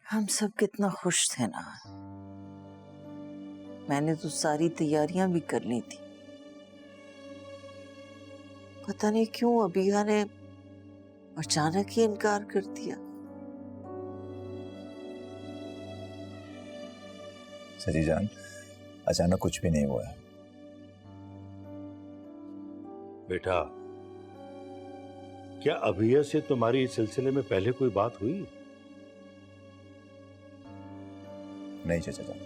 हम सब कितना खुश थे ना। मैंने तो सारी तैयारियां भी कर ली थी। पता नहीं क्यों अबिया ने अचानक ही इनकार कर दिया। सजी जान, अचानक कुछ भी नहीं हुआ है। बेटा, क्या अभिया से तुम्हारी इस सिलसिले में पहले कोई बात हुई? नहीं चाचा जान,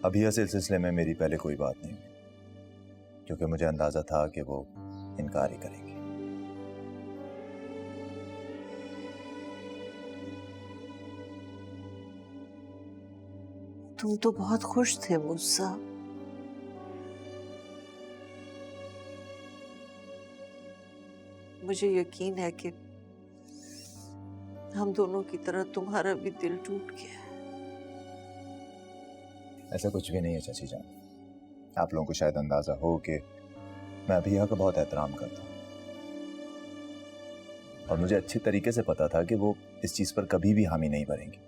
अभिया से इस सिलसिले में मेरी पहले कोई बात नहीं हुई, क्योंकि मुझे अंदाजा था कि वो इनकार ही करेंगे। तुम तो बहुत खुश थे मूसा। मुझे यकीन है कि हम दोनों की तरह तुम्हारा भी दिल टूट गया है। ऐसा कुछ भी नहीं है चाची जान। आप लोगों को शायद अंदाजा हो कि मैं अभिया का बहुत एहतराम करता हूँ, और मुझे अच्छी तरीके से पता था कि वो इस चीज पर कभी भी हामी नहीं भरेंगी।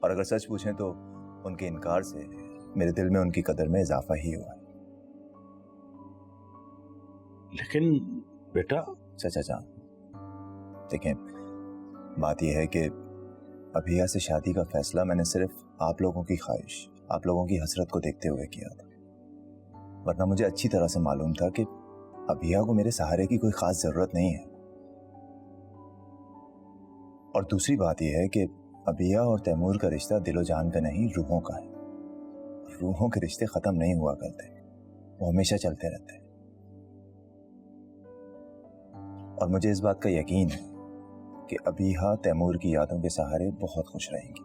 और अगर सच पूछें तो उनके इनकार से मेरे दिल में उनकी कदर में इजाफा ही हुआ है। लेकिन बेटा, चाचा जान देखें, बात यह है कि अभिया से शादी का फैसला मैंने सिर्फ आप लोगों की ख्वाहिश, आप लोगों की हसरत को देखते हुए किया था, वरना मुझे अच्छी तरह से मालूम था कि अभिया को मेरे सहारे की कोई खास जरूरत नहीं है। और दूसरी बात यह है कि अभिया और तैमूर का रिश्ता दिलो जान का नहीं, रूहों का है। रूहों के रिश्ते खत्म नहीं हुआ करते, वो हमेशा चलते रहते हैं। और मुझे इस बात का यकीन है कि अभिया तैमूर की यादों के सहारे बहुत खुश रहेंगी।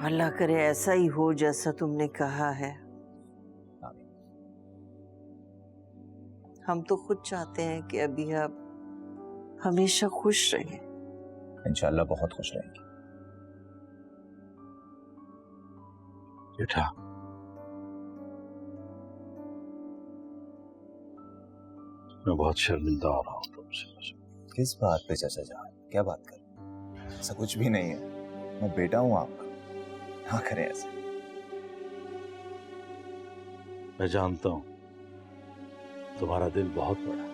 अल्लाह करे ऐसा ही हो जैसा तुमने कहा है। हम तो खुद चाहते हैं कि अबिया हमेशा खुश रहे। इंशाल्लाह बहुत खुश रहेंगी। बेटा, मैं बहुत शर्मिंदा हो रहा हूँ तुमसे। किस बात पे चाचा जान, क्या बात कर रहे हैं? ऐसा कुछ भी नहीं है, मैं बेटा हूं आपका, ना करें ऐसे। मैं जानता हूं तुम्हारा दिल बहुत बड़ा है,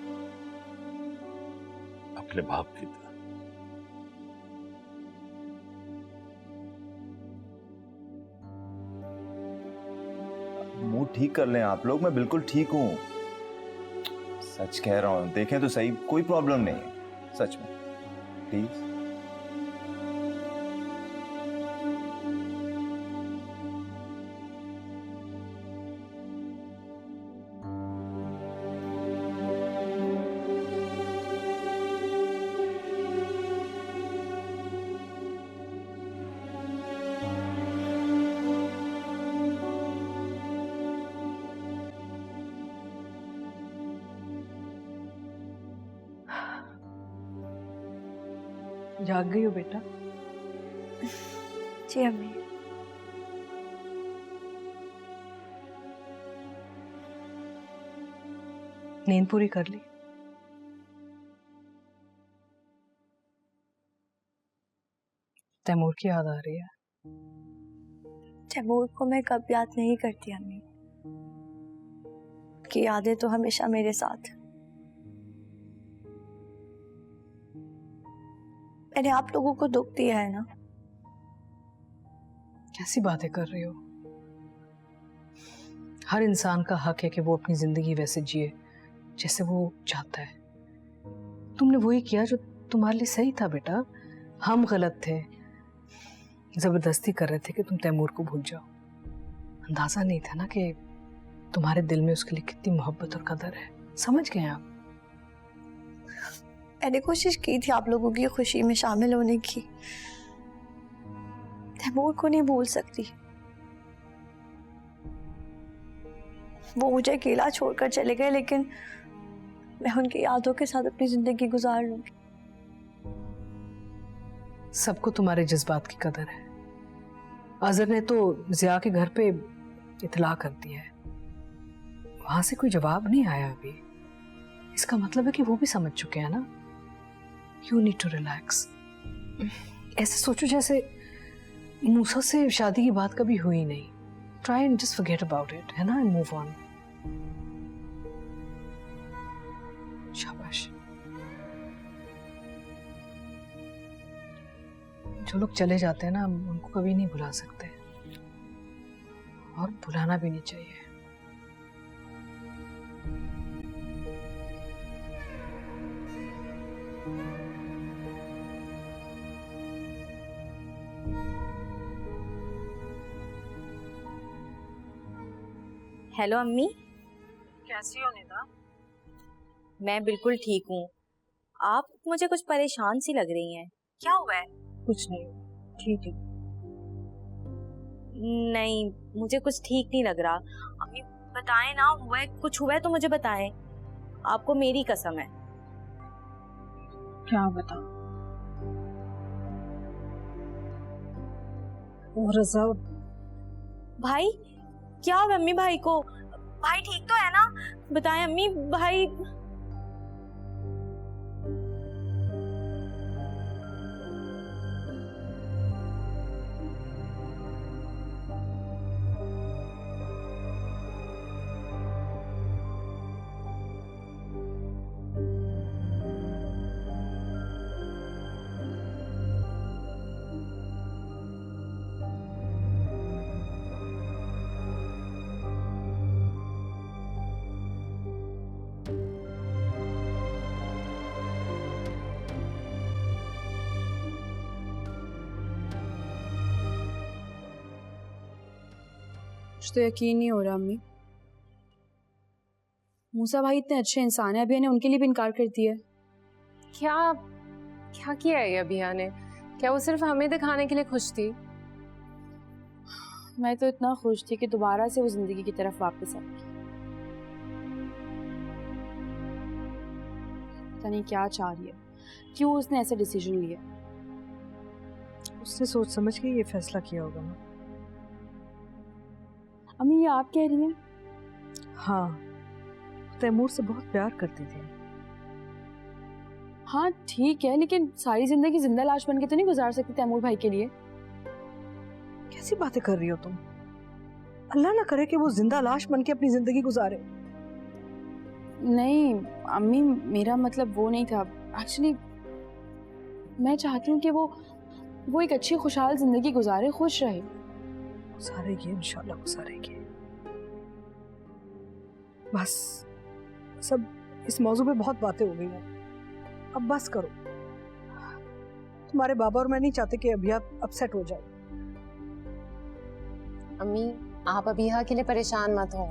अपने बाप की तरह। मूड ठीक कर लें आप लोग, मैं बिल्कुल ठीक हूं, सच कह रहा हूं। देखें तो सही, कोई प्रॉब्लम नहीं है सच में, प्लीज। जाग गई हो बेटा? जी अम्मी। नींद पूरी कर ली? तैमूर की याद आ रही है? तैमूर को मैं कब याद नहीं करती अम्मी, कि यादें तो हमेशा मेरे साथ। मैंने आप लोगों को दुख दिया है ना। कैसी बातें कर रही हो? हर इंसान का हक है कि वो अपनी जिंदगी वैसे जिए जैसे वो चाहता है। तुमने वही किया जो तुम्हारे लिए सही था बेटा। हम गलत थे, जबरदस्ती कर रहे थे कि तुम तैमूर को भूल जाओ। अंदाजा नहीं था ना कि तुम्हारे दिल में उसके लिए कितनी मोहब्बत और कदर है। समझ गए आप? मैंने कोशिश की थी आप लोगों की खुशी में शामिल होने की। तैमूर को नहीं भूल सकती, वो मुझे अकेला छोड़कर चले गए, लेकिन मैं उनकी यादों के साथ अपनी जिंदगी गुजार लूंगी। सबको तुम्हारे जज्बात की कदर है। अजहर ने तो जिया के घर पे इतला कर दिया है। वहां से कोई जवाब नहीं आया अभी। इसका मतलब है कि वो भी समझ चुके हैं ना। You need to relax. ऐसे सोचो जैसे मूसा से शादी की बात कभी हुई नहीं। Try and just forget about it, है ना, एंड मूव ऑन। शाबाश। जो लोग चले जाते हैं ना, हम उनको कभी नहीं भुला सकते और भुलाना भी नहीं चाहिए। हेलो अम्मी, कैसी हो निदा? मैं बिल्कुल ठीक हूँ। आप मुझे कुछ परेशान सी लग रही हैं, क्या हुआ है? कुछ नहीं, ठीक है। नहीं, मुझे कुछ ठीक नहीं लग रहा। अम्मी बताएं ना, हुआ है कुछ, हुआ है तो मुझे बताएं, आपको मेरी कसम है। क्या बता? वो रज़ा भाई क्या हुआ अम्मी? भाई को, भाई ठीक तो है ना? बताएं अम्मी। भाई तो यकीन नहीं हो रहा अम्मी। मूसा भाई इतने अच्छे इंसान है, अभिया ने उनके लिए भी इनकार कर दिया। क्या क्या किया है अभिया ने? क्या वो सिर्फ हमें दिखाने के लिए खुश थी? मैं तो इतना खुश थी कि दोबारा से वो जिंदगी की तरफ वापस आई। पता नहीं क्या चाह रही है, क्यों उसने ऐसा डिसीजन लिया। उसने सोच समझ के ये फैसला किया होगा ना। अम्मी ये आप कह रही हैं? हाँ, तैमूर से बहुत प्यार करती थी। हाँ ठीक है, लेकिन सारी जिंदगी जिंदा लाश बन के तो नहीं गुजार सकती तैमूर भाई के लिए। कैसी बातें कर रही हो तुम? अल्लाह ना करे कि वो जिंदा लाश बन के अपनी जिंदगी गुजारे। नहीं अम्मी, मेरा मतलब वो नहीं था। एक्चुअली मैं चाहती हूँ कि वो एक अच्छी खुशहाल जिंदगी गुजारे, खुश रहे। गुजारेगी, इंशाल्लाह गुजारेगी। बस सब इस मौजू पे बहुत बातें हो गई हैं, अब बस करो। तुम्हारे बाबा और मैं नहीं चाहते कि अभिया अपसेट हो जाए। अम्मी आप अभिया के लिए परेशान मत हो।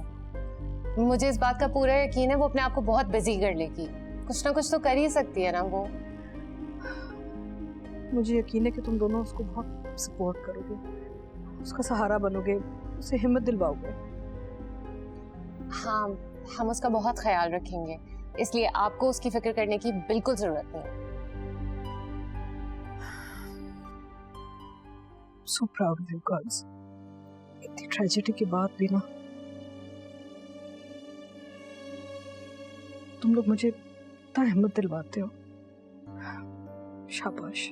मुझे इस बात का पूरा यकीन है वो अपने आप को बहुत बिजी कर लेगी। कुछ ना कुछ तो कर ही सकती है ना वो। मुझे यकीन है कि तुम दोनों उसको बहुत सपोर्ट करोगे, उसका सहारा बनोगे, उसे हिम्मत दिलवाओगे। हाँ, हम उसका बहुत ख्याल रखेंगे, इसलिए आपको उसकी फिक्र करने की बिल्कुल जरूरत नहीं है। So proud of you girls. इतनी ट्रेजेडी के बाद भी ना तुम लोग मुझे इतना हिम्मत दिलवाते हो। शाबाश।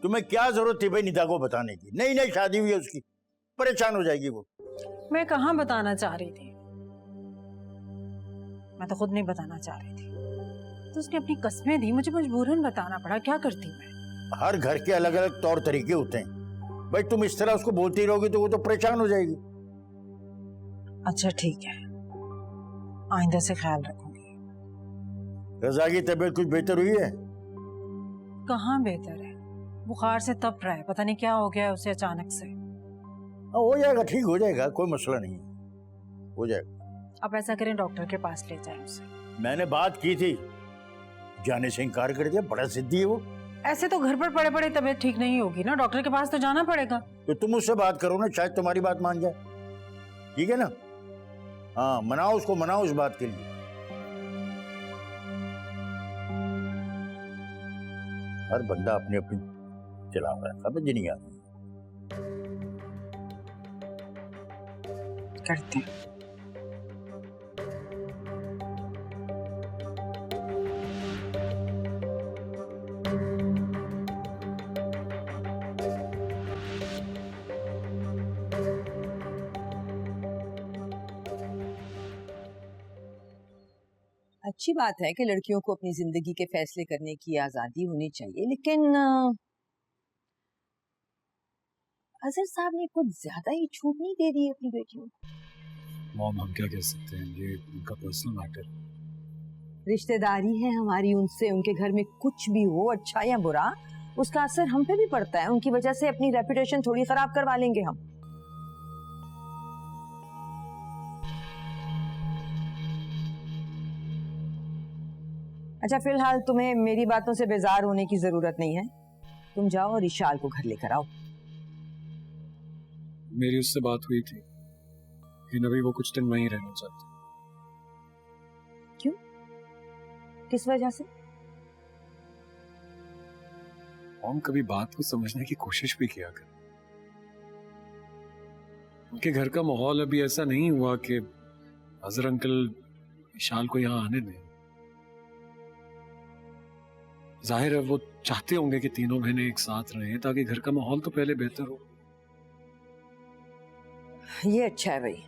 तुम्हें क्या जरूरत थी भाई निदा को बताने की? नई नई शादी हुई है उसकी, परेशान हो जाएगी वो। मैं कहाँ बताना चाह रही थी, मैं तो खुद नहीं बताना चाह रही थी, तो उसने अपनी कस्में दी, मुझे मजबूरन बताना पड़ा। क्या करती मैं? हर घर के अलग अलग तौर तरीके होते हैं भाई। तुम इस तरह उसको बोलती रहोगी तो वो तो परेशान हो जाएगी। अच्छा ठीक है, आइंदा से ख्याल रखूंगी। रजा की तबीयत कुछ बेहतर हुई है? कहाँ बेहतर है, बुखार से तप रहा है, पता नहीं क्या हो गया है उसे अचानक से। हो जाएगा, ठीक हो जाएगा, कोई मसला नहीं, हो जाएगा। अब ऐसा करें डॉक्टर के पास ले जाएं उसे। मैंने बात की थी, जाने से इनकार कर दिया, बड़ा जिद्दी है वो। ऐसे तो घर पर पड़े पड़े तबीयत ठीक नहीं होगी ना, डॉक्टर के पास तो जाना पड़ेगा। तो तुम उससे बात करो ना, शायद तुम्हारी बात मान जाए। ठीक है ना? हाँ, मनाओ उसको, मनाओ इस बात के लिए। हर बंदा अपनी अपनी चला रहा है, समझ नहीं आती। करते हैं। अच्छी बात है कि लड़कियों को अपनी जिंदगी के फैसले करने की आजादी होनी चाहिए, लेकिन अजहर साहब ने कुछ ज्यादा ही छूट नहीं दे दी अपनी बेटियों को। मॉम, हम क्या कह सकते हैं, ये उनका पर्सनल मैटर है। रिश्तेदारी है हमारी उनसे, उनके घर में कुछ भी हो, अच्छा या बुरा, उसका असर हम पे भी पड़ता है। उनकी वजह से अपनी रेपुटेशन थोड़ी खराब करवा लेंगे हम। अच्छा, फिलहाल तुम्हें मेरी बातों से बेजार होने की जरूरत नहीं है। तुम जाओ और इशाल को घर लेकर आओ। मेरी उससे बात हुई थी, लेकिन अभी वो कुछ दिन वहीं रहना चाहती। क्यों? किस वजह से? हम कभी बात को समझने की कोशिश भी किया कर। उनके घर का माहौल अभी ऐसा नहीं हुआ कि अजहर अंकल इशाल को यहाँ आने दें। जाहिर है वो चाहते होंगे कि तीनों बहनें एक साथ रहें, ताकि घर का माहौल तो पहले बेहतर हो। ये अच्छा है भाई,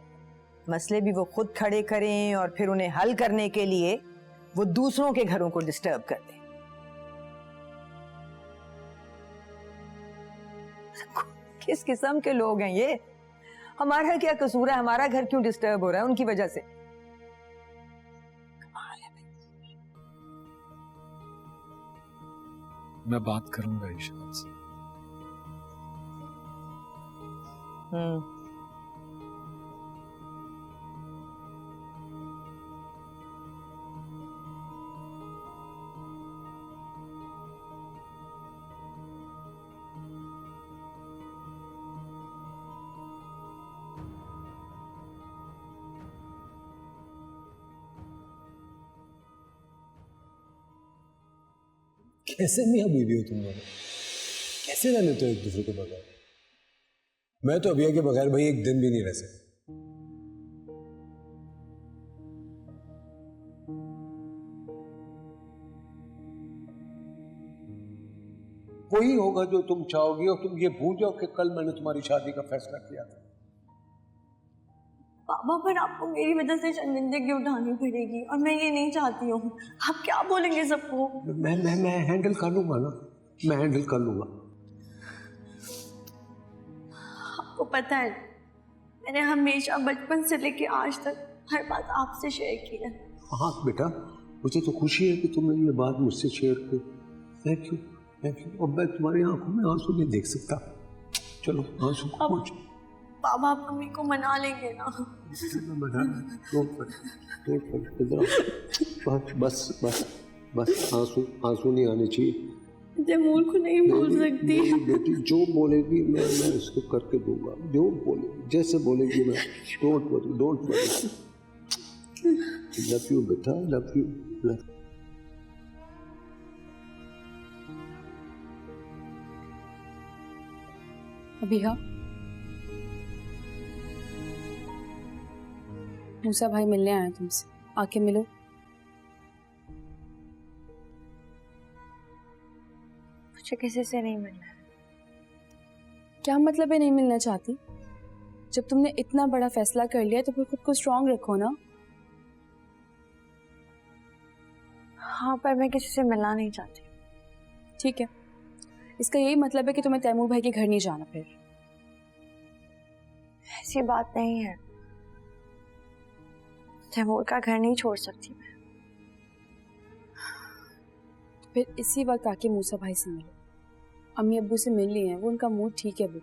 मसले भी वो खुद खड़े करें और फिर उन्हें हल करने के लिए वो दूसरों के घरों को डिस्टर्ब कर दें। किस किस्म के लोग हैं ये? हमारा क्या कसूर है? हमारा घर क्यों डिस्टर्ब हो रहा है उनकी वजह से? मैं बात करूंगा इशाल से। कैसे मियां बीवी हो तुम दोनों? कैसे रह लेते हो एक दूसरे के बगैर? मैं तो अभिया के बगैर भाई एक दिन भी नहीं रह सकता। कोई होगा जो तुम चाहोगी और तुम ये भूल जाओ कि कल मैंने तुम्हारी शादी का फैसला किया था। पापा, पर आपको मेरी वजह से शर्मिंदगी उठानी पड़ेगी और मैं ये नहीं चाहती हूँ। आप क्या बोलेंगे सबको? मैं हैंडल कर लूंगा ना, मैं हैंडल कर लूंगा। आपको पता है, मैंने हमेशा बचपन से लेके आज तक हर बात आपसे शेयर की है। हाँ बेटा, मुझे तो खुशी है कि तुमने ये बात मुझसे शेयर की। Thank you, thank you. और मैं तुम्हारी आंखों में आंसू नहीं देख सकता। चलो आंसू पहुंच। पापा, आप मम्मी को मना लेंगे ना? बस बस बस, आंसू नहीं आने चाहिए। मैं मूल को नहीं बोल सकती। बेटी जो बोलेगी मैं इसको करके दूंगा, जो बोलेगी, जैसे बोलेगी मैं। Don't worry. लव यू बेटा, लव यू। अभिया, मूसा भाई मिलने आया तुमसे, आके मिलो। मुझे किसी से नहीं मिलना है। क्या मतलब है नहीं मिलना चाहती? जब तुमने इतना बड़ा फैसला कर लिया तो फिर खुद को स्ट्रांग रखो ना। हाँ, पर मैं किसी से मिलना नहीं चाहती। ठीक है, इसका यही मतलब है कि तुम्हें तैमूर भाई के घर नहीं जाना। फिर ऐसी बात नहीं है, तैमूर का घर नहीं छोड़ सकती मैं। फिर इसी वक्त आके मूसा भाई से मिलो। अम्मी अब्बू से मिल लिए हैं, वो उनका मूड ठीक है अभी।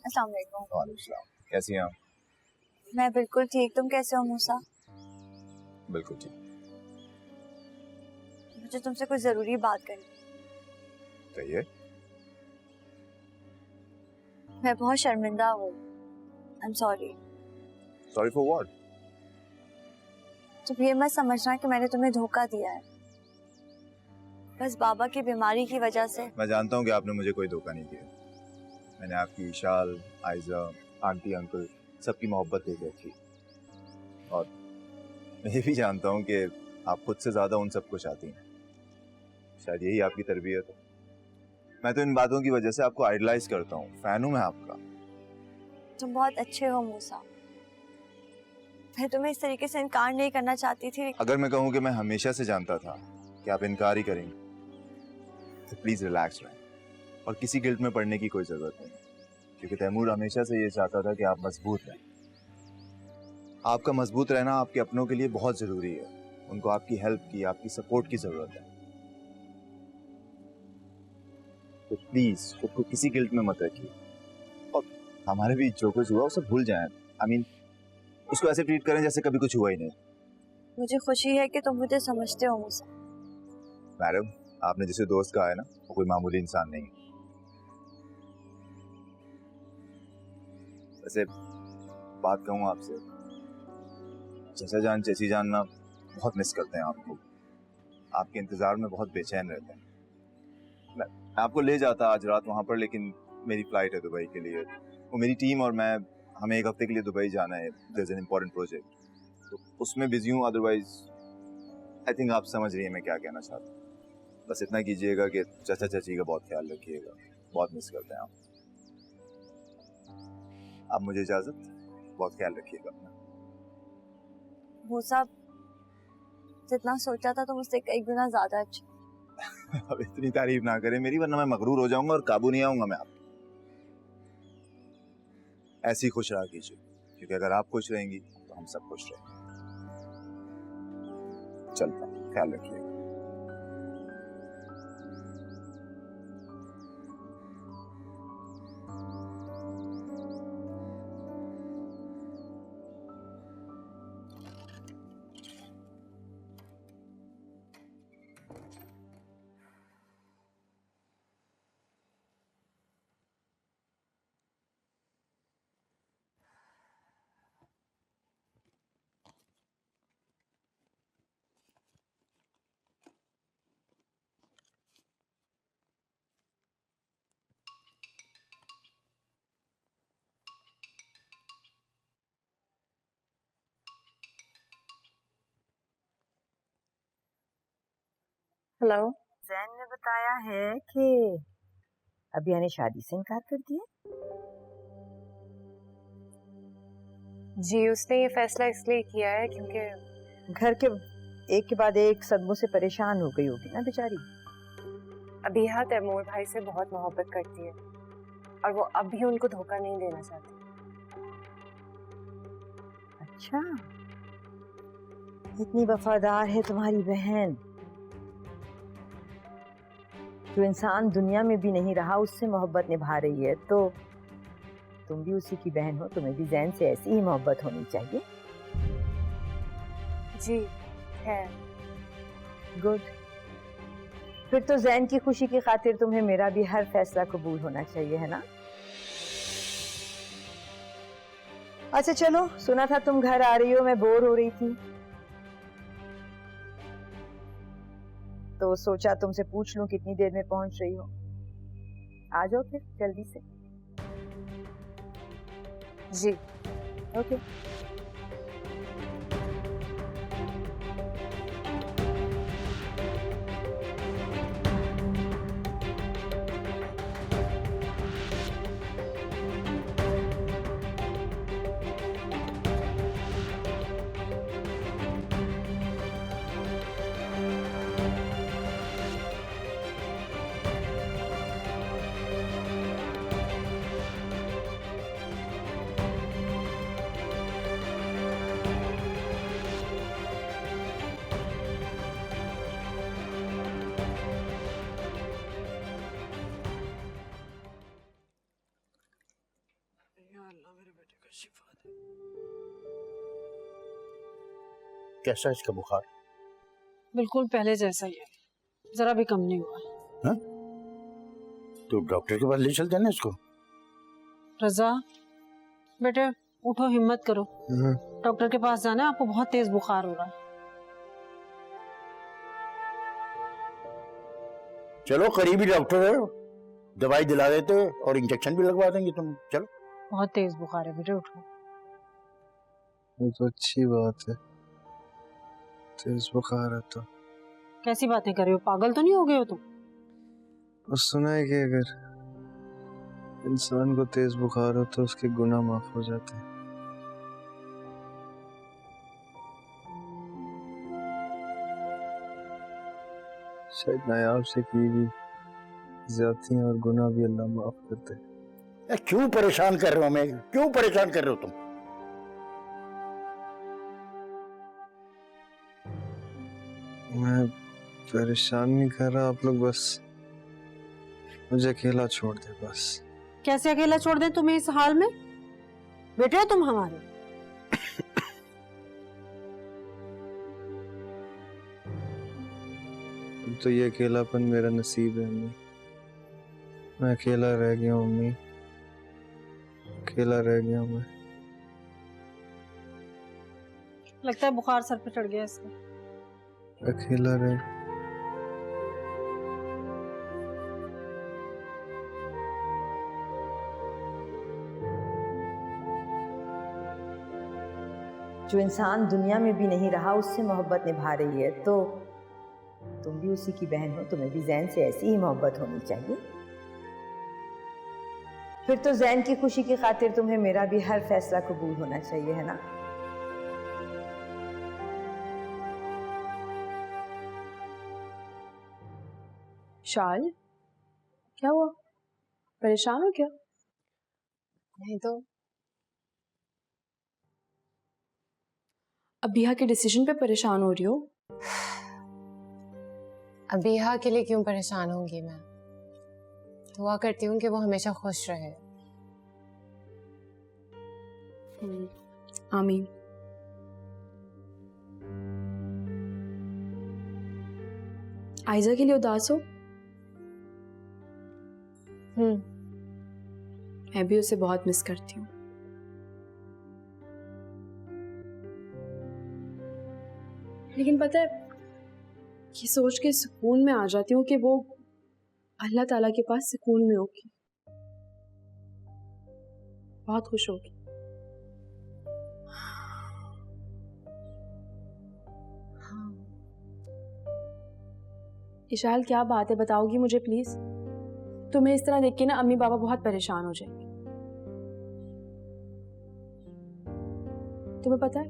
अस्सलाम वालेकुम। वालेकुम सलाम। कैसी हैं आप? मैं बिल्कुल ठीक, तुम कैसे हो मूसा? बिल्कुल ठीक। मुझे तुमसे कुछ जरूरी बात करनी। कहिए। मैं बहुत शर्मिंदा हूँ। I am sorry. Sorry for what? तुम ये मत समझना कि मैंने तुम्हें धोखा दिया है, बस बाबा की बीमारी की वजह से। मैं जानता हूँ कि आपने मुझे कोई धोखा नहीं दिया। मैंने आपकी इशाल, आयजा, आंटी, अंकल सबकी मोहब्बत देख रखी, और मैं ये भी जानता हूँ कि आप खुद से ज़्यादा उन सबको चाहती हैं। शायद यही आपकी तरबियत है। मैं तो इन बातों की वजह से आपको आइडलाइज करता हूँ, फैन हूँ मैं आपका। तुम बहुत अच्छे हो मूसा, मैं तुम्हें इस तरीके से इनकार नहीं करना चाहती थी। अगर मैं कहूँ कि मैं हमेशा से जानता था कि आप इनकार ही करेंगे, तो प्लीज रिलैक्स रहें और किसी गिल्ट में पड़ने की कोई जरूरत नहीं, क्योंकि तैमूर हमेशा से ये चाहता था कि आप मजबूत रहें। आपका मजबूत रहना आपके अपनों के लिए बहुत जरूरी है। उनको आपकी हेल्प की, आपकी सपोर्ट की जरूरत है। तो प्लीज खुद को किसी गिल्ट में मत रखिए, और हमारे बीच जो कुछ हुआ उसे भूल जाएं। आई मीन, उसको ऐसे ट्रीट करें जैसे कभी कुछ हुआ ही नहीं। मुझे खुशी है कि तुम मुझे समझते हो मूसा। मैडम, आपने जिसे दोस्त कहा है ना, वो कोई मामूली इंसान नहीं है। वैसे बात कहूँ आपसे, चचा जान, चची जान ना बहुत मिस करते हैं आपको। आपके इंतजार में बहुत बेचैन रहते हैं। मैं आपको ले जाता आज रात वहाँ पर, लेकिन मेरी फ्लाइट है दुबई के लिए। वो मेरी टीम और मैं, हमें एक हफ्ते के लिए दुबई जाना है। There is an important project, तो उसमें बिजी हूँ। अदरवाइज आई थिंक आप समझ रही हैं मैं क्या कहना चाहता हूँ। बस इतना कीजिएगा कि चाचा चाची का बहुत ख्याल रखिएगा, बहुत मिस करते हैं आप। मुझे इजाजत, बहुत ख्याल रखिएगा अपना। मूसा, जितना सोचा था तुम उससे कई गुना ज्यादा अच्छा। अब इतनी तारीफ ना करें मेरी, वरना मैं मगरूर हो जाऊंगा और काबू नहीं आऊंगा मैं आप। ऐसे ही खुश रहा कीजिए, क्योंकि अगर आप खुश रहेंगी तो हम सब खुश रहेंगे। चलता हूं, ख्याल रखिएगा। हेलो। जैन ने बताया है कि अबिया ने शादी से इनकार कर दिया। जी, उसने ये फैसला इसलिए किया है क्योंकि घर के एक के बाद एक सदमों से परेशान हो गई होगी ना बेचारी। अबिया तैमूर भाई से बहुत मोहब्बत करती है, और वो अब भी उनको धोखा नहीं देना चाहती। अच्छा, इतनी वफादार है तुम्हारी बहन। जो इंसान दुनिया में भी नहीं रहा उससे मोहब्बत निभा रही है, तो तुम भी उसी की बहन हो, तुम्हें भी जैन से ऐसी ही मोहब्बत होनी चाहिए। जी है। गुड। फिर तो जैन की खुशी की खातिर तुम्हें मेरा भी हर फैसला कबूल होना चाहिए, है ना? अच्छा चलो, सुना था तुम घर आ रही हो, मैं बोर हो रही थी तो सोचा तुमसे पूछ लूं कितनी देर में पहुंच रही हो। आ जाओ फिर जल्दी से। जी ओके। कैसा है इसका बुखार? बिल्कुल पहले जैसा ही है, जरा भी कम नहीं हुआ। हाँ? तो डॉक्टर के पास ले चलते हैं ना इसको। रजा बेटे उठो, हिम्मत करो, डॉक्टर के पास जाना है, आपको बहुत तेज बुखार हो रहा है। चलो करीबी डॉक्टर है, दवाई दिला देते और इंजेक्शन भी लगवा देंगे तुम। चलो। बहुत तेज बुखार है बेटे, उठो। ये तो अच्छी बात है, तेज बुखार है तो। कैसी बातें कर रहे हो, पागल तो नहीं हो गए हो तुम? और सुना है कि अगर इंसान को तेज बुखार हो तो उसके गुनाह माफ हो जाते हैं। शायद नायाब से की भी ज्यादतियां और गुनाह भी अल्लाह माफ करते हैं। क्यों परेशान कर रहे हो हमें, क्यों परेशान कर रहे हो तुम? मैं परेशान नहीं कर रहा, आप लोग बस मुझे अकेला छोड़ दे बस। कैसे अकेला छोड़ दें तुम्हें इस हाल में? बेटे हो तुम हमारे। तो ये अकेलापन मेरा नसीब है अम्मी, मैं अकेला रह गया हूँ अम्मी, अकेला रह गया हूँ मैं। लगता है बुखार सर पे चढ़ गया इसका। अकेला रह। जो इंसान दुनिया में भी नहीं रहा उससे मोहब्बत निभा रही है, तो तुम भी उसी की बहन हो, तुम्हें भी जैन से ऐसी ही मोहब्बत होनी चाहिए। फिर तो जैन की खुशी की खातिर तुम्हें मेरा भी हर फैसला कबूल होना चाहिए, है ना? शाल, क्या हुआ? परेशान हो क्या? नहीं तो। अबीहा के डिसीजन पे परेशान हो रही हो? अबीहा के लिए क्यों परेशान होंगी मैं? दुआ करती हूँ कि वो हमेशा खुश रहे। आमीन। आयजा के लिए उदास हो? मैं भी उसे बहुत मिस करती हूँ। लेकिन पता है, ये सोच के सुकून में आ जाती हूँ कि वो अल्लाह ताला के पास सुकून में होगी, बहुत खुश होगी। इशाल, क्या बात है, बताओगी मुझे प्लीज? तुम्हें इस तरह देख के ना अम्मी बाबा बहुत परेशान हो जाएंगे। तुम्हें पता है,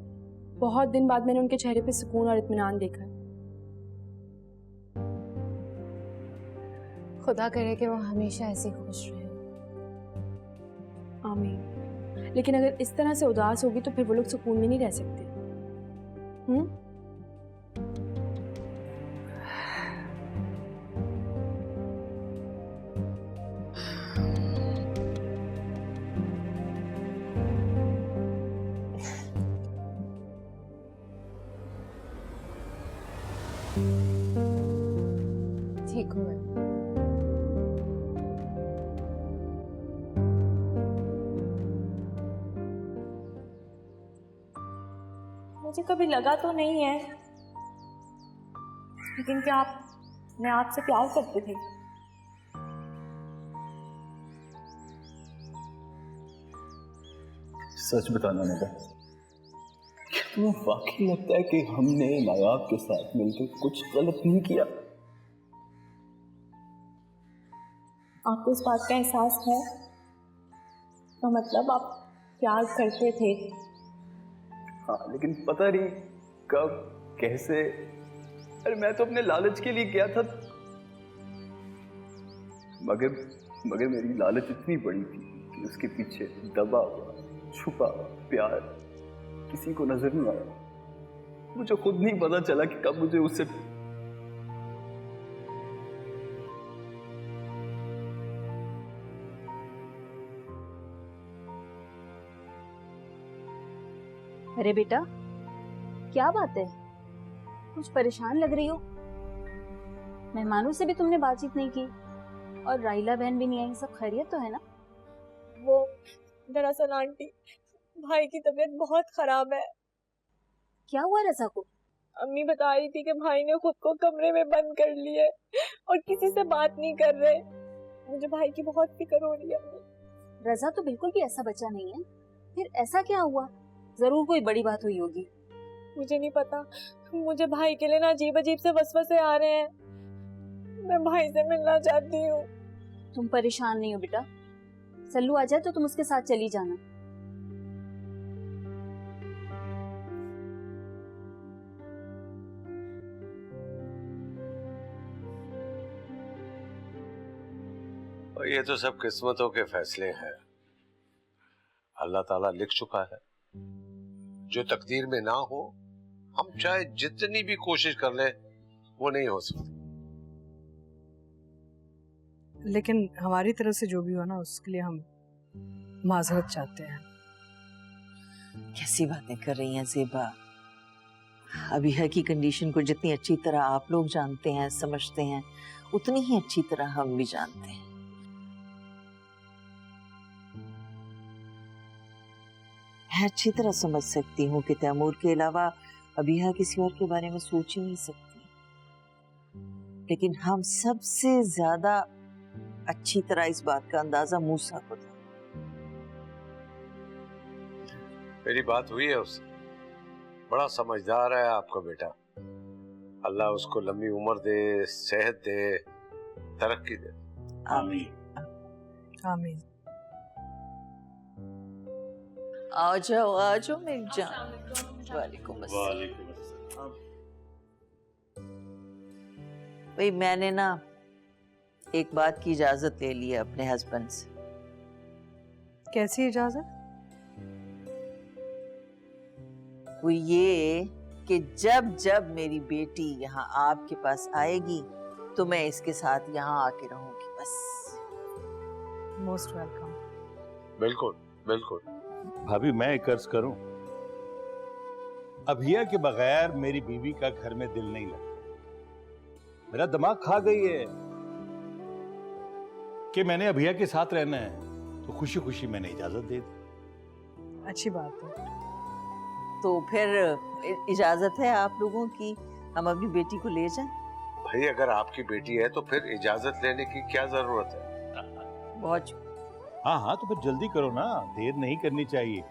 बहुत दिन बाद मैंने उनके चेहरे पे सुकून और इत्मीनान देखा है। खुदा करे कि वो हमेशा ऐसे खुश रहे। आमीन। लेकिन अगर इस तरह से उदास होगी तो फिर वो लोग सुकून में नहीं रह सकते। ठीक हूँ मैं। मुझे कभी लगा तो नहीं है, लेकिन क्या मैं आपसे प्यार करती थी? सच बताना बेटा, तुम्हें वाकई लगता है कि हमने नायाब के साथ मिलकर कुछ गलत नहीं किया? आपको इस बात का एहसास है? तो मतलब आप प्यार करते थे? हाँ, लेकिन पता नहीं कब कैसे। अरे मैं तो अपने लालच के लिए गया था, मगर मेरी लालच इतनी बड़ी थी कि उसके पीछे दबा हुआ छुपा प्यार किसी को नजर नहीं आया। मुझे खुद नहीं पता चला कि कब मुझे उससे अरे बेटा, क्या बात है? कुछ परेशान लग रही हो। मेहमानों से भी तुमने बातचीत नहीं की और राहिला बहन भी नहीं आई। सब खैरियत तो है ना? वो दरअसल आंटी, भाई की तबीयत बहुत खराब है। क्या हुआ रज़ा को? अम्मी बता रही थी कि भाई ने खुद को कमरे में बंद कर लिया और किसी से बात नहीं कर रहे। मुझे भाई की बहुत फिक्र हो रही है अम्मी। रज़ा तो बिल्कुल भी ऐसा बच्चा नहीं है। फिर ऐसा क्या हुआ? जरूर कोई बड़ी बात हुई होगी। मुझे नहीं पता, मुझे भाई के लिए ना अजीब अजीब से वसवसे आ रहे हैं। मैं भाई से मिलना चाहती हूँ। तुम परेशान नहीं हो बेटा, सल्लू आ जाए तो तुम उसके साथ चली जाना। और ये तो सब किस्मतों के फैसले हैं। अल्लाह ताला लिख चुका है, जो तकदीर में ना हो हम चाहे जितनी भी कोशिश कर लें वो नहीं हो सकती। लेकिन हमारी तरफ से जो भी हो ना, उसके लिए हम माजरत चाहते हैं। कैसी बातें कर रही हैं ज़ेबा। अबीहा की कंडीशन को जितनी अच्छी तरह आप लोग जानते हैं, समझते हैं, उतनी ही अच्छी तरह हम भी जानते हैं। मैं अच्छी तरह समझ सकती हूँ कि तैमूर के अलावा अबीहा किसी और के बारे में सोच ही नहीं सकती, लेकिन हम सबसे ज्यादा अच्छी तरह इस बात का अंदाजा मूसा को था। मेरी बात हुई है उससे, बड़ा समझदार है आपका बेटा। अल्लाह उसको लंबी उम्र दे, सेहत दे, तरक्की दे। आमीन आमीन। आ जाओ मेरी जान। वालेकुम अस्सलाम। भाई मैंने ना एक बात की इजाजत ले ली है अपने हस्बैंड से। कैसी इजाजत? वो ये कि जब जब मेरी बेटी यहाँ आपके पास आएगी तो मैं इसके साथ यहाँ आके रहूंगी, बस। Most welcome. बिल्कुल बिल्कुल। भाभी मैं एक अर्ज करूं, अभिया के बगैर मेरी बीवी का घर में दिल नहीं लगता। मेरा दिमाग खा गई है कि मैंने अभिया के साथ रहना है, तो खुशी खुशी मैंने इजाजत दे दी। अच्छी बात है। तो फिर इजाजत है आप लोगों की, हम अपनी बेटी को ले जाएं? भाई अगर आपकी बेटी है तो फिर इजाजत लेने की क्या जरूरत है? बहुत। हाँ हाँ, तो फिर जल्दी करो ना, देर नहीं करनी चाहिए।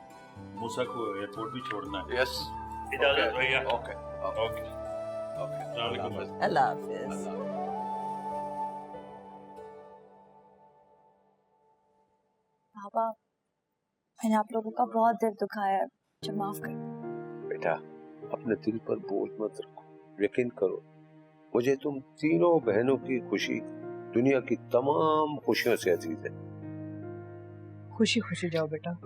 मूसा को एयरपोर्ट भी छोड़ना है। यस, इजाजत भैया। Okay okay okay. अल्लाह हाफिज। पापा, मैंने आप लोगों का बहुत दिल दुखाया है, मुझे माफ कर। बेटा अपने दिल पर बोझ मत रखो, यकीन करो मुझे तुम तीनों बहनों की खुशी दुनिया की तमाम खुशियों से अजीज है। खुशी खुशी जाओ बेटा।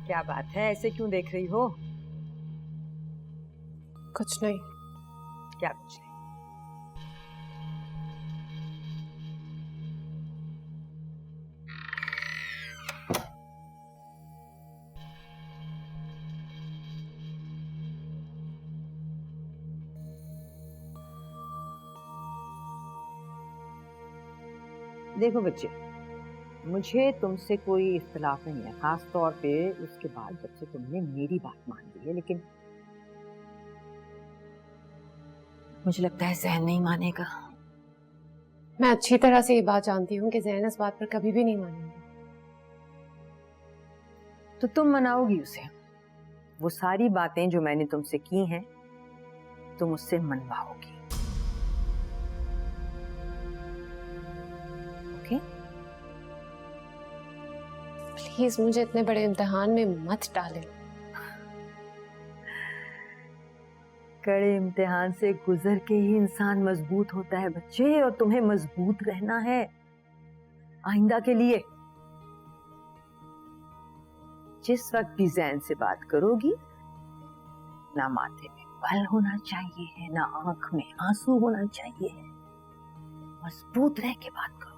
क्या बात है, ऐसे क्यों देख रही हो? कुछ नहीं। क्या कुछ नहीं? देखो बच्चे, मुझे तुमसे कोई इख्तिलाफ नहीं है, खास तौर पे उसके बाद जब से तुमने मेरी बात मान ली है, लेकिन मुझे लगता है ज़हन नहीं मानेगा। मैं अच्छी तरह से ये बात जानती हूँ कि ज़हन इस बात पर कभी भी नहीं मानेगा। तो तुम मनाओगी उसे? वो सारी बातें जो मैंने तुमसे की हैं तुम उससे मनवाओगी, ओके? प्लीज। प्लीज मुझे इतने बड़े इम्तिहान में मत डालें। कड़े इम्तिहान से गुजर के ही इंसान मजबूत होता है बच्चे, और तुम्हें मजबूत रहना है आइंदा के लिए। जिस वक्त भी जैन से बात करोगी, ना माथे में बल होना चाहिए है, ना आंख में आंसू होना चाहिए है, मजबूत रह के बात करोगी।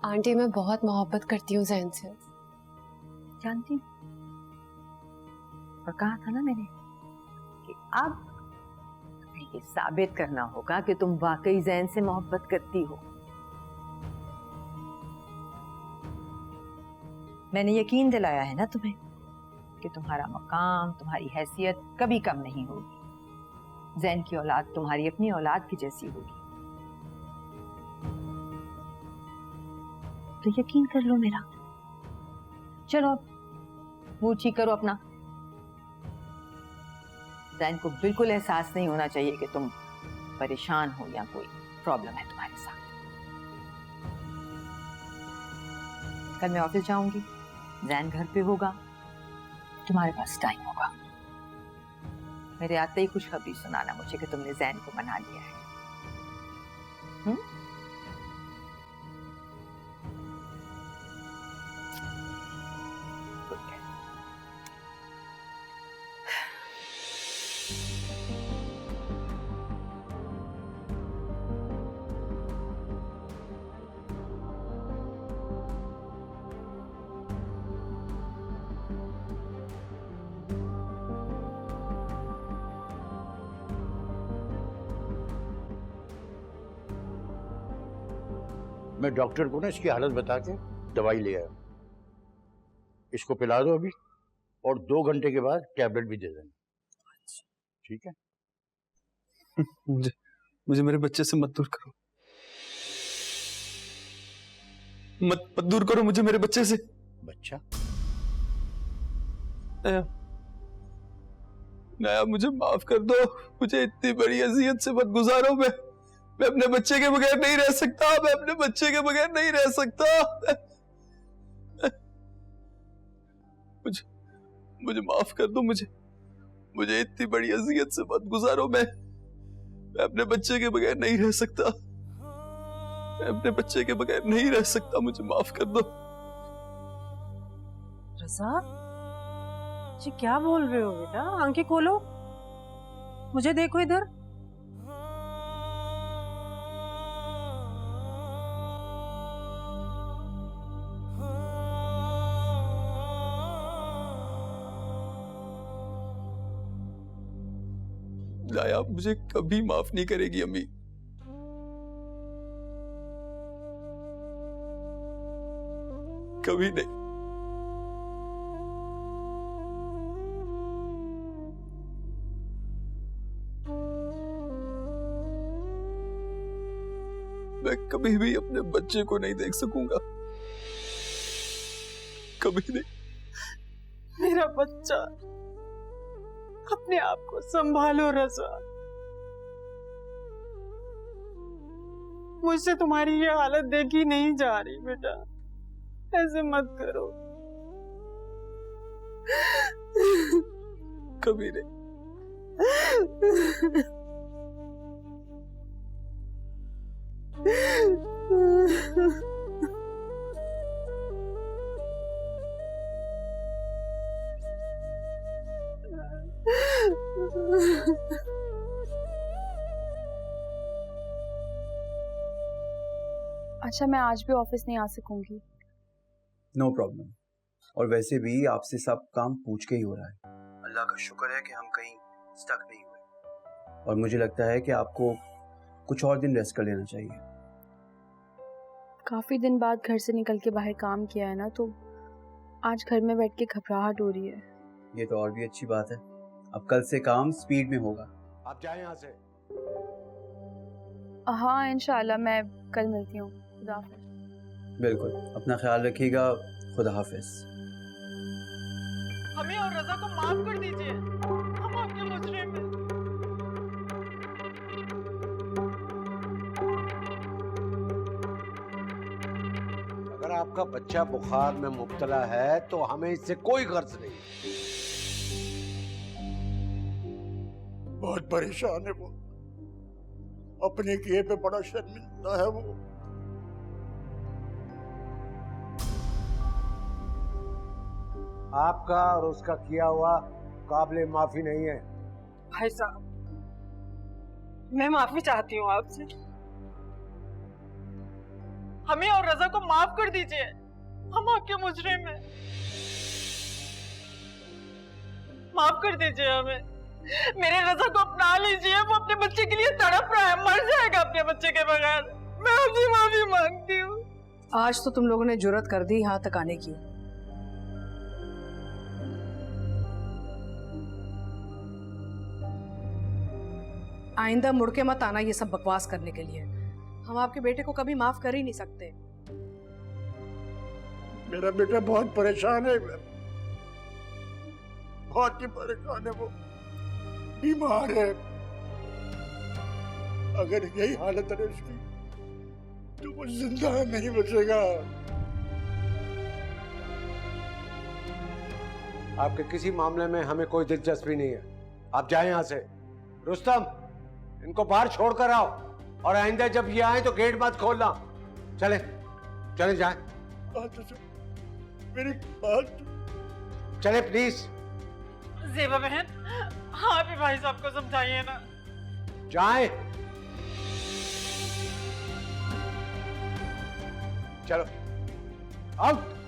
आंटी मैं बहुत मोहब्बत करती हूँ जैन से। जानती हूँ, और कहा था ना मैंने कि अब तुम्हें ये साबित करना होगा कि तुम वाकई जैन से मोहब्बत करती हो। मैंने यकीन दिलाया है ना तुम्हें कि तुम्हारा मकाम, तुम्हारी हैसियत कभी कम नहीं होगी। जैन की औलाद तुम्हारी अपनी औलाद की जैसी होगी, तो यकीन कर लो मेरा। चलो अब मुंह ठीक करो अपना। जैन को बिल्कुल एहसास नहीं होना चाहिए कि तुम परेशान हो या कोई प्रॉब्लम है तुम्हारे साथ। कल मैं ऑफिस जाऊंगी, जैन घर पे होगा, तुम्हारे पास टाइम होगा। मेरे आते ही खुशखबरी सुनाना मुझे कि तुमने जैन को मना लिया है। मैं डॉक्टर को ना इसकी हालत बता के दवाई ले आया। इसको पिला दो अभी, और 2 घंटे के बाद टैबलेट भी दे देना, ठीक है? मुझे मेरे बच्चे से मत दूर करो, मत दूर करो मुझे मेरे बच्चे से। बच्चा? नया मुझे माफ कर दो, मुझे इतनी बड़ी अजियत से मत गुजारो। मैं अपने बच्चे के बगैर नहीं रह सकता, मैं अपने बच्चे के बगैर नहीं रह सकता। मुझे माफ कर दो, मुझे इतनी बड़ी अजियत से मत गुजारो। मैं अपने बच्चे के बगैर नहीं रह सकता, मैं अपने बच्चे के बगैर नहीं रह सकता, मुझे माफ कर दो। रजा, जी क्या बोल रहे हो बेटा? आंखें खोलो, मुझे देखो इधर। लाया मुझे कभी माफ नहीं करेगी अम्मी। कभी नहीं। मैं कभी भी अपने बच्चे को नहीं देख सकूंगा, कभी नहीं। मेरा बच्चा, अपने आप को संभालो रजा। मुझसे तुम्हारी ये हालत देखी नहीं जा रही बेटा, ऐसे मत करो। कभी नहीं। अच्छा, मैं आज भी ऑफिस नहीं आ सकूंगी। No problem. और वैसे भी आपसे सब काम पूछ के ही हो रहा है। अल्लाह का शुक्र है कि हम कहीं स्टक नहीं हुए। और मुझे लगता है कि आपको कुछ और दिन रेस्ट कर लेना चाहिए। काफी दिन बाद घर से निकल के बाहर काम किया है ना, तो आज घर में बैठ के घबराहट हो रही है। ये तो और भी अच्छी बात है। अब कल से काम स्पीड में होगा। आप जाएं यहाँ से। हाँ इंशाल्लाह, मैं कल मिलती हूँ। खुदा हाफिज़। बिल्कुल, अपना ख्याल रखिएगा। खुदा हाफिज। हमें और रजा को माफ कर दीजिए, हम आपके मुजरिम हैं। अगर आपका बच्चा बुखार में मुब्तला है तो हमें इससे कोई गर्ज नहीं। बहुत परेशान है वो, अपने किए पे बड़ा शर्मिंदा है वो। आपका और उसका किया हुआ काबिले माफी नहीं है। भाई साहब, मैं माफी चाहती हूँ आपसे। हमें और रजा को माफ कर दीजिए, हम आपके मुजरिम हैं। माफ कर दीजिए हमें। मेरे रजा को अपना लीजिए, वो अपने बच्चे के लिए तड़प रहा है, मर जाएगा अपने बच्चे के बगैर। मैं आपसे माफी मांगती हूँ। आज तो तुम लोगों ने जुर्रत कर दी यहाँ तक आने की। आइंदा मुड़ के मत आना ये सब बकवास करने के लिए। हम आपके बेटे को कभी माफ कर ही नहीं सकते। मेरा बेटा बहुत परेशान है, बहुत ही परेशान है, वो बीमार है। अगर यही हालत है उसकी तो वो जिंदा नहीं बचेगा। आपके किसी मामले में हमें कोई दिलचस्पी नहीं है, आप जाएं यहाँ से। रुस्तम, इनको बाहर छोड़ कर आओ, और आइंदा जब ये आए तो गेट मत खोलना। चले चले जाएं। मेरी बात चले प्लीज। ज़ेबा बहन, हाँ भी भाई साहब को समझाइए ना। जाएं। चलो आउट।